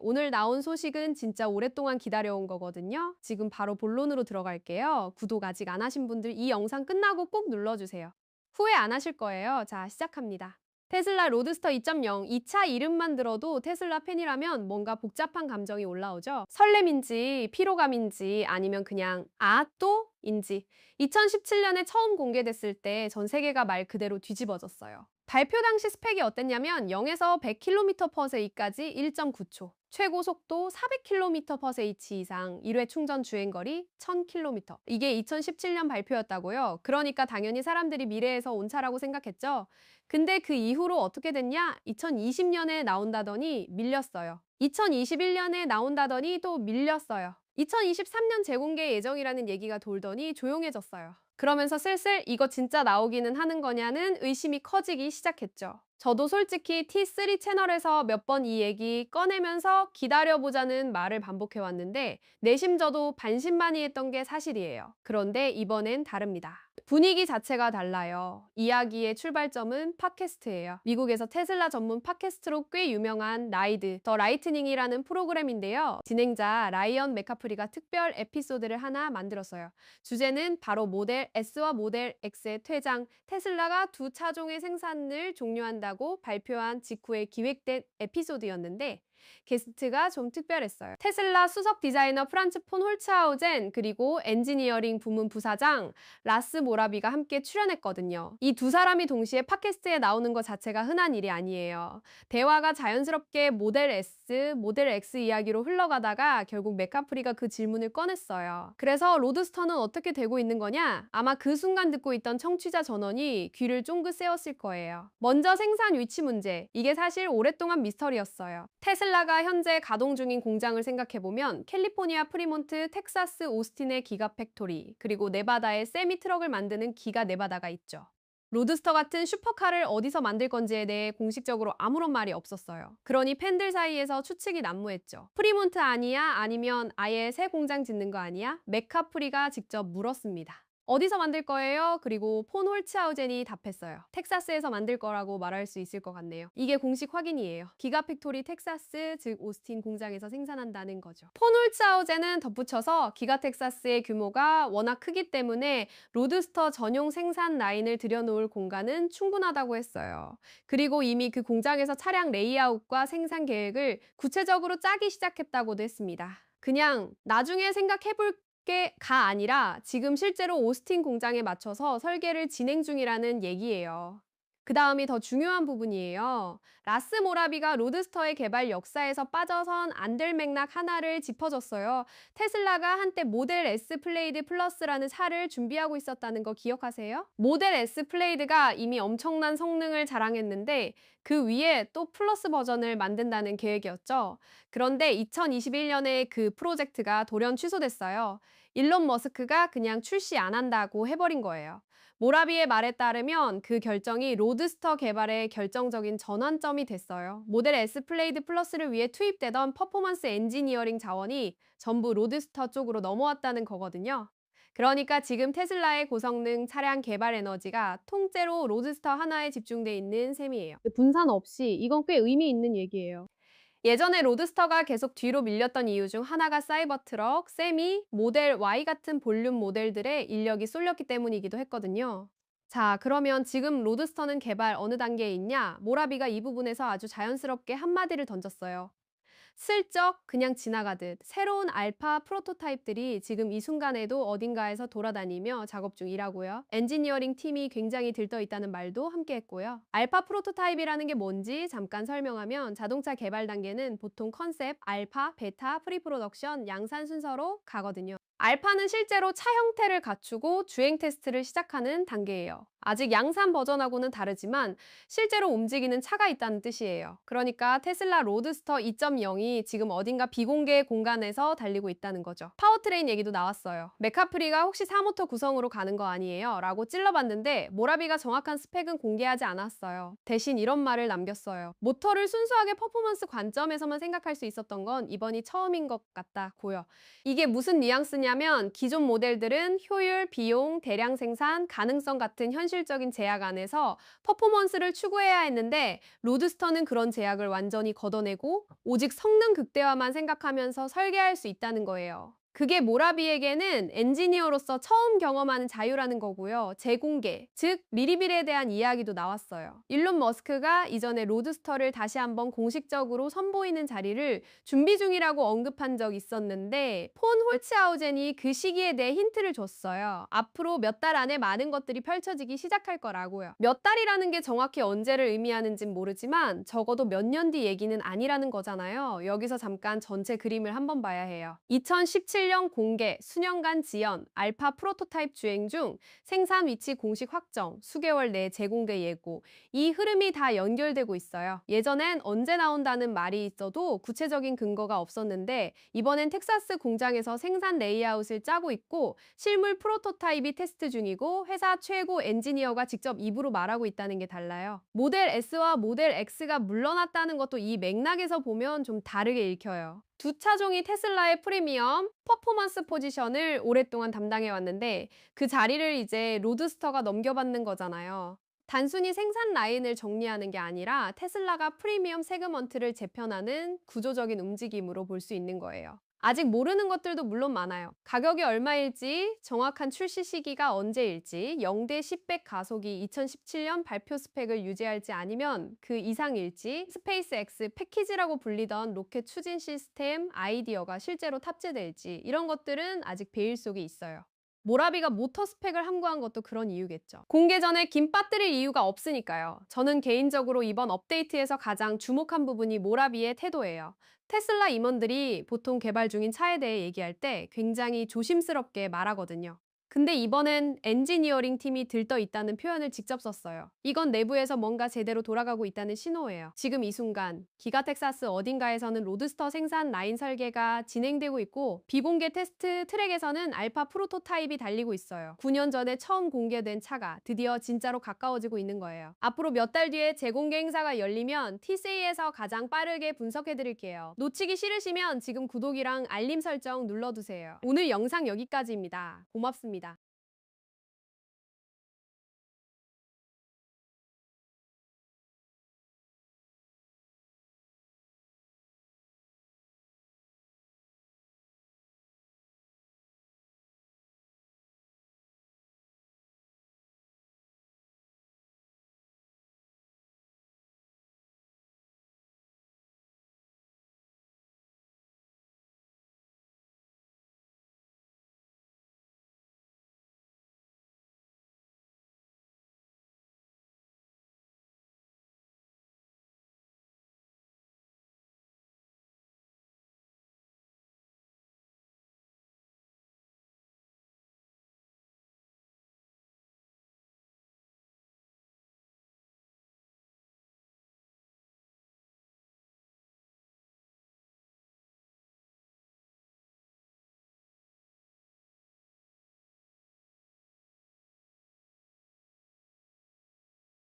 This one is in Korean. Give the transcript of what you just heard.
오늘 나온 소식은 진짜 오랫동안 기다려온 거거든요. 지금 바로 본론으로 들어갈게요. 구독 아직 안 하신 분들 이 영상 끝나고 꼭 눌러주세요. 후회 안 하실 거예요. 자, 시작합니다. 테슬라 로드스터 2.0, 이 차 이름만 들어도 테슬라 팬이라면 뭔가 복잡한 감정이 올라오죠. 설렘인지 피로감인지 아니면 그냥 아 또? 인지. 2017년에 처음 공개됐을 때 전 세계가 말 그대로 뒤집어졌어요. 발표 당시 스펙이 어땠냐면 0에서 100km/s까지 1.9초, 최고 속도 400km/h 이상, 1회 충전 주행거리 1000km. 이게 2017년 발표였다고요? 그러니까 당연히 사람들이 미래에서 온 차라고 생각했죠. 근데 그 이후로 어떻게 됐냐? 2020년에 나온다더니 밀렸어요. 2021년에 나온다더니 또 밀렸어요. 2023년 재공개 예정이라는 얘기가 돌더니 조용해졌어요. 그러면서 슬슬 이거 진짜 나오기는 하는 거냐는 의심이 커지기 시작했죠. 저도 솔직히 T3 채널에서 몇 번 이 얘기 꺼내면서 기다려보자는 말을 반복해왔는데 내심 저도 반신반의했던 게 사실이에요. 그런데 이번엔 다릅니다. 분위기 자체가 달라요. 이야기의 출발점은 팟캐스트예요. 미국에서 테슬라 전문 팟캐스트로 꽤 유명한 라이드, 더 라이트닝이라는 프로그램인데요. 진행자 라이언 맥카프리가 특별 에피소드를 하나 만들었어요. 주제는 바로 모델 S와 모델 X의 퇴장, 테슬라가 두 차종의 생산을 종료한다고 발표한 직후에 기획된 에피소드였는데 게스트가 좀 특별했어요. 테슬라 수석 디자이너 프란츠 폰 홀츠하우젠 그리고 엔지니어링 부문 부사장 라스 모라비가 함께 출연했거든요. 이 두 사람이 동시에 팟캐스트에 나오는 것 자체가 흔한 일이 아니에요. 대화가 자연스럽게 모델 S, 모델 X 이야기로 흘러가다가 결국 맥카프리가 그 질문을 꺼냈어요. 그래서 로드스터는 어떻게 되고 있는 거냐? 아마 그 순간 듣고 있던 청취자 전원이 귀를 쫑긋 세웠을 거예요. 먼저 생산 위치 문제. 이게 사실 오랫동안 미스터리였어요. 테슬라가 현재 가동 중인 공장을 생각해보면 캘리포니아 프리몬트, 텍사스 오스틴의 기가 팩토리, 그리고 네바다의 세미 트럭을 만드는 기가 네바다가 있죠. 로드스터 같은 슈퍼카를 어디서 만들 건지에 대해 공식적으로 아무런 말이 없었어요. 그러니 팬들 사이에서 추측이 난무했죠. 프리몬트 아니야? 아니면 아예 새 공장 짓는 거 아니야? 맥카프리가 직접 물었습니다. 어디서 만들 거예요? 그리고 폰 홀츠하우젠이 답했어요. 텍사스에서 만들 거라고 말할 수 있을 것 같네요. 이게 공식 확인이에요. 기가팩토리 텍사스, 즉 오스틴 공장에서 생산한다는 거죠. 폰 홀츠하우젠은 덧붙여서 기가 텍사스의 규모가 워낙 크기 때문에 로드스터 전용 생산 라인을 들여놓을 공간은 충분하다고 했어요. 그리고 이미 그 공장에서 차량 레이아웃과 생산 계획을 구체적으로 짜기 시작했다고도 했습니다. 그냥 나중에 생각해볼 가 아니라 지금 실제로 오스틴 공장에 맞춰서 설계를 진행 중이라는 얘기예요. 그 다음이 더 중요한 부분이에요. 라스 모라비가 로드스터의 개발 역사에서 빠져선 안 될 맥락 하나를 짚어줬어요. 테슬라가 한때 모델 S 플레이드 플러스라는 차를 준비하고 있었다는 거 기억하세요? 모델 S 플레이드가 이미 엄청난 성능을 자랑했는데 그 위에 또 플러스 버전을 만든다는 계획이었죠. 그런데 2021년에 그 프로젝트가 돌연 취소됐어요. 일론 머스크가 그냥 출시 안 한다고 해버린 거예요. 모라비의 말에 따르면 그 결정이 로드스터 개발의 결정적인 전환점이 됐어요. 모델 S 플레이드 플러스를 위해 투입되던 퍼포먼스 엔지니어링 자원이 전부 로드스터 쪽으로 넘어왔다는 거거든요. 그러니까 지금 테슬라의 고성능 차량 개발 에너지가 통째로 로드스터 하나에 집중돼 있는 셈이에요. 분산 없이 이건 꽤 의미 있는 얘기예요. 예전에 로드스터가 계속 뒤로 밀렸던 이유 중 하나가 사이버트럭, 세미, 모델 Y 같은 볼륨 모델들의 인력이 쏠렸기 때문이기도 했거든요. 자, 그러면 지금 로드스터는 개발 어느 단계에 있냐? 모라비가 이 부분에서 아주 자연스럽게 한마디를 던졌어요. 슬쩍 그냥 지나가듯 새로운 알파 프로토타입들이 지금 이 순간에도 어딘가에서 돌아다니며 작업 중이라고요. 엔지니어링 팀이 굉장히 들떠 있다는 말도 함께 했고요. 알파 프로토타입이라는 게 뭔지 잠깐 설명하면 자동차 개발 단계는 보통 컨셉, 알파, 베타, 프리프로덕션, 양산 순서로 가거든요. 알파는 실제로 차 형태를 갖추고 주행 테스트를 시작하는 단계예요. 아직 양산 버전하고는 다르지만 실제로 움직이는 차가 있다는 뜻이에요. 그러니까 테슬라 로드스터 2.0이 지금 어딘가 비공개 공간에서 달리고 있다는 거죠. 파워트레인 얘기도 나왔어요. 맥카프리가 혹시 4모터 구성으로 가는 거 아니에요? 라고 찔러봤는데 모라비가 정확한 스펙은 공개하지 않았어요. 대신 이런 말을 남겼어요. 모터를 순수하게 퍼포먼스 관점에서만 생각할 수 있었던 건 이번이 처음인 것 같다고요. 이게 무슨 뉘앙스냐면 기존 모델들은 효율, 비용, 대량 생산, 가능성 같은 현실 현실적인 제약 안에서 퍼포먼스를 추구해야 했는데 로드스터는 그런 제약을 완전히 걷어내고 오직 성능 극대화만 생각하면서 설계할 수 있다는 거예요. 그게 모라비에게는 엔지니어로서 처음 경험하는 자유라는 거고요. 재공개, 즉 리리빌에 대한 이야기도 나왔어요. 일론 머스크가 이전에 로드스터를 다시 한번 공식적으로 선보이는 자리를 준비 중이라고 언급한 적 있었는데 폰 홀츠하우젠이 그 시기에 대해 힌트를 줬어요. 앞으로 몇 달 안에 많은 것들이 펼쳐지기 시작할 거라고요. 몇 달이라는 게 정확히 언제를 의미하는진 모르지만 적어도 몇 년 뒤 얘기는 아니라는 거잖아요. 여기서 잠깐 전체 그림을 한번 봐야 해요. 2017년 공개, 수년간 지연, 알파 프로토타입 주행 중 생산 위치 공식 확정, 수개월 내 재공개 예고. 이 흐름이 다 연결되고 있어요. 예전엔 언제 나온다는 말이 있어도 구체적인 근거가 없었는데 이번엔 텍사스 공장에서 생산 레이아웃을 짜고 있고 실물 프로토타입이 테스트 중이고 회사 최고 엔지니어가 직접 입으로 말하고 있다는 게 달라요. 모델 S와 모델 X가 물러났다는 것도 이 맥락에서 보면 좀 다르게 읽혀요. 두 차종이 테슬라의 프리미엄 퍼포먼스 포지션을 오랫동안 담당해 왔는데 그 자리를 이제 로드스터가 넘겨받는 거잖아요. 단순히 생산 라인을 정리하는 게 아니라 테슬라가 프리미엄 세그먼트를 재편하는 구조적인 움직임으로 볼 수 있는 거예요. 아직 모르는 것들도 물론 많아요. 가격이 얼마일지, 정확한 출시 시기가 언제일지, 0대 10백 가속이 2017년 발표 스펙을 유지할지 아니면 그 이상일지, 스페이스X 패키지라고 불리던 로켓 추진 시스템 아이디어가 실제로 탑재될지 이런 것들은 아직 베일 속에 있어요. 모라비가 모터 스펙을 함구한 것도 그런 이유겠죠. 공개 전에 김 빠뜨릴 이유가 없으니까요. 저는 개인적으로 이번 업데이트에서 가장 주목한 부분이 모라비의 태도예요. 테슬라 임원들이 보통 개발 중인 차에 대해 얘기할 때 굉장히 조심스럽게 말하거든요. 근데 이번엔 엔지니어링 팀이 들떠 있다는 표현을 직접 썼어요. 이건 내부에서 뭔가 제대로 돌아가고 있다는 신호예요. 지금 이 순간 기가 텍사스 어딘가에서는 로드스터 생산 라인 설계가 진행되고 있고 비공개 테스트 트랙에서는 알파 프로토타입이 달리고 있어요. 9년 전에 처음 공개된 차가 드디어 진짜로 가까워지고 있는 거예요. 앞으로 몇 달 뒤에 재공개 행사가 열리면 TCA에서 가장 빠르게 분석해드릴게요. 놓치기 싫으시면 지금 구독이랑 알림 설정 눌러두세요. 오늘 영상 여기까지입니다. 고맙습니다.